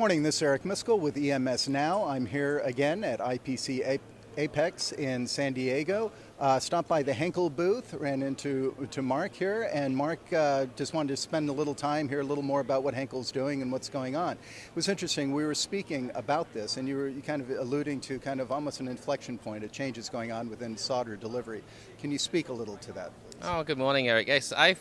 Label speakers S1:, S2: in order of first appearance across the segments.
S1: morning, this is Eric Miscoll with EMSNOW. I'm here again at IPC Apex in San Diego. Stopped by the Henkel booth, ran into Mark here, and Mark just wanted to spend a little time, hear a little more about what Henkel's doing and what's going on. It was interesting, we were speaking about this, and you were kind of alluding to kind of almost an inflection point, a change is going on within solder delivery. Can you speak a little to that, please?
S2: Oh, good morning, Eric. Yes, I've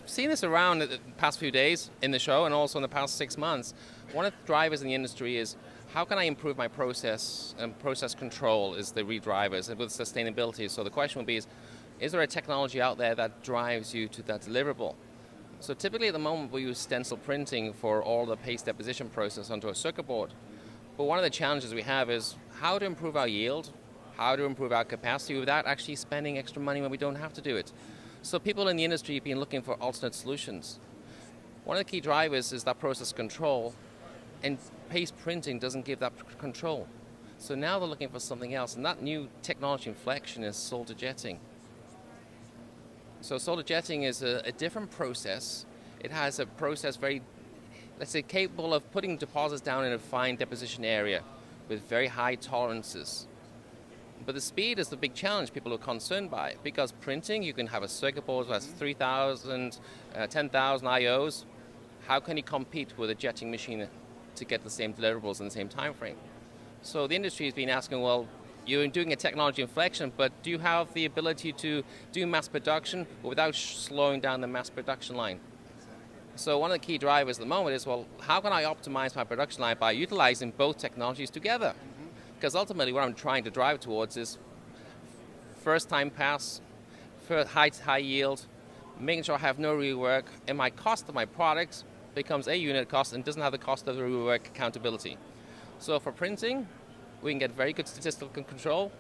S2: seen this around the past few days in the show and also in the past 6 months. One of the drivers in the industry is how can I improve my process, and process control is the real drivers with sustainability. So the question would be is there a technology out there that drives you to that deliverable? So typically at the moment we use stencil printing for all the paste deposition process onto a circuit board. But one of the challenges we have is how to improve our yield, how to improve our capacity without actually spending extra money when we don't have to do it. So people in the industry have been looking for alternate solutions. One of the key drivers is that process control, and paste printing doesn't give that control. So now they're looking for something else, and that new technology inflection is solder jetting. So solder jetting is a different process. It has a process very, let's say, capable of putting deposits down in a fine deposition area with very high tolerances. But the speed is the big challenge people are concerned by, because printing, you can have a circuit board that has 3,000, 10,000 IOs. How can you compete with a jetting machine to get the same deliverables in the same time frame? So the industry has been asking, well, you're doing a technology inflection, but do you have the ability to do mass production without slowing down the mass production line? So one of the key drivers at the moment is, well, how can I optimize my production line by utilizing both technologies together? Because ultimately what I'm trying to drive towards is first time pass, high yield, making sure I have no rework, and my cost of my products becomes a unit cost and doesn't have the cost of the rework accountability. So for printing, we can get very good statistical control,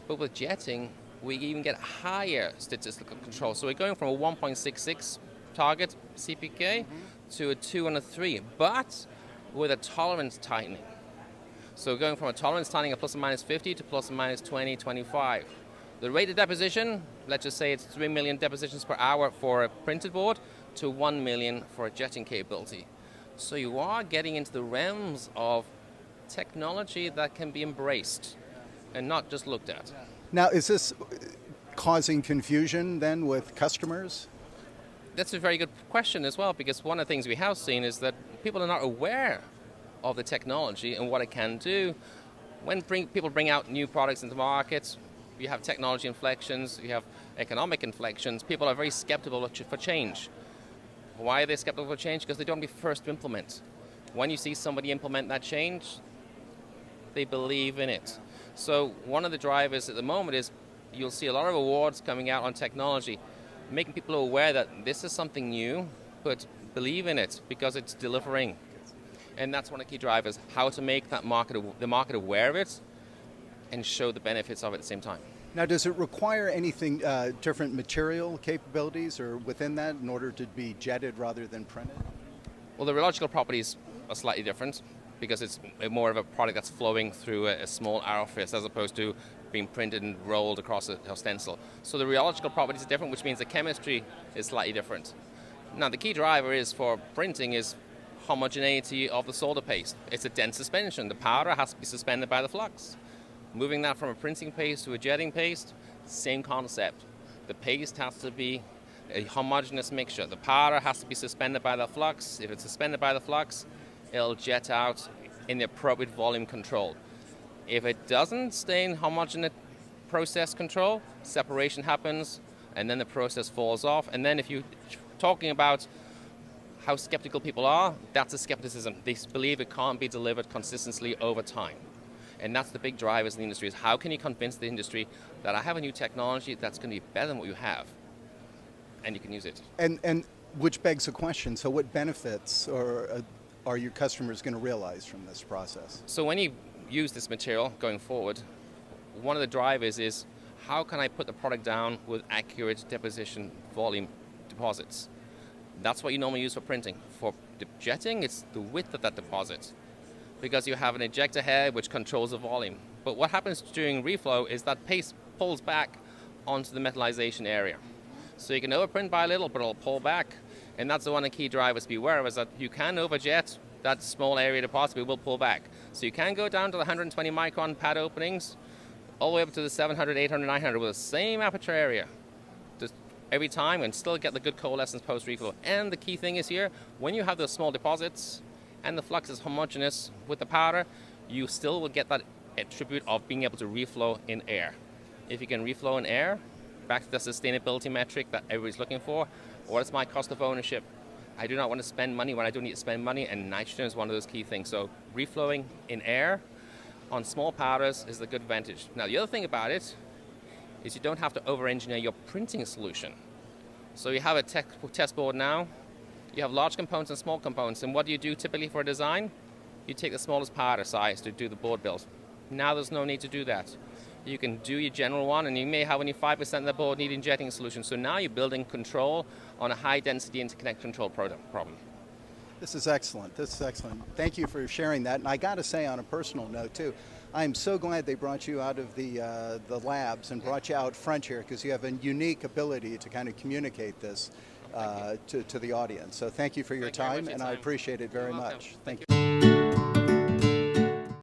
S2: but with jetting, we even get higher statistical control. So we're going from a 1.66 target CPK to a 2 and a 3, but with a tolerance tightening. So going from a tolerance tightening of plus or minus 50 to plus or minus 20, 25. The rate of deposition, let's just say it's 3 million depositions per hour for a printed board to 1 million for a jetting capability. So you are getting into the realms of technology that can be embraced and not just looked at.
S1: Now, is this causing confusion then with customers?
S2: That's a very good question as well, because one of the things we have seen is that people are not aware of the technology and what it can do. When people bring out new products into markets, you have technology inflections, you have economic inflections, people are very skeptical for change. Why are they skeptical for change? Because they don't be first to implement. When you see somebody implement that change, they believe in it. So one of the drivers at the moment is you'll see a lot of awards coming out on technology, making people aware that this is something new, but believe in it because it's delivering. And that's one of the key drivers, how to make that the market aware of it and show the benefits of it at the same time.
S1: Now, does it require anything, different material capabilities or within that in order to be jetted rather than printed?
S2: Well, the rheological properties are slightly different because it's more of a product that's flowing through a small orifice as opposed to being printed and rolled across a stencil. So the rheological properties are different, which means the chemistry is slightly different. Now, the key driver is for printing is homogeneity of the solder paste. It's a dense suspension. The powder has to be suspended by the flux. Moving that from a printing paste to a jetting paste, same concept. The paste has to be a homogeneous mixture. The powder has to be suspended by the flux. If it's suspended by the flux, it'll jet out in the appropriate volume control. If it doesn't stay in homogeneous process control, separation happens, and then the process falls off. And then if you're talking about how skeptical people are, that's a skepticism. They believe it can't be delivered consistently over time. And that's the big drivers in the industry, is how can you convince the industry that I have a new technology that's going to be better than what you have, and you can use it.
S1: And which begs the question, so what benefits are your customers going to realize from this process?
S2: So when you use this material going forward, one of the drivers is how can I put the product down with accurate deposition volume deposits? That's what you normally use for printing. For jetting, it's the width of that deposit, because you have an ejector head which controls the volume. But what happens during reflow is that paste pulls back onto the metallization area. So you can overprint by a little, but it'll pull back. And that's the one of the key drivers to be aware of, is that you can overjet that small area deposit, we will pull back. So you can go down to the 120 micron pad openings, all the way up to the 700, 800, 900 with the same aperture area. Just every time, and still get the good coalescence post-reflow. And the key thing is here, when you have those small deposits and the flux is homogeneous with the powder, you still will get that attribute of being able to reflow in air. If you can reflow in air, back to the sustainability metric that everybody's looking for, what is my cost of ownership? I do not want to spend money when I don't need to spend money, and nitrogen is one of those key things. So reflowing in air on small powders is the good advantage. Now the other thing about it is you don't have to over-engineer your printing solution. So you have a test board now, you have large components and small components, and what do you do typically for a design? You take the smallest powder size to do the board build. Now there's no need to do that. You can do your general one, and you may have only 5% of the board need injecting solution. So now you're building control on a high-density interconnect control problem.
S1: This is excellent. This is excellent. Thank you for sharing that. And I got to say, on a personal note too, I'm so glad they brought you out of the labs and brought you out front here, because you have a unique ability to kind of communicate this to the audience. So thank you for your time, and I appreciate it very much. Thank you.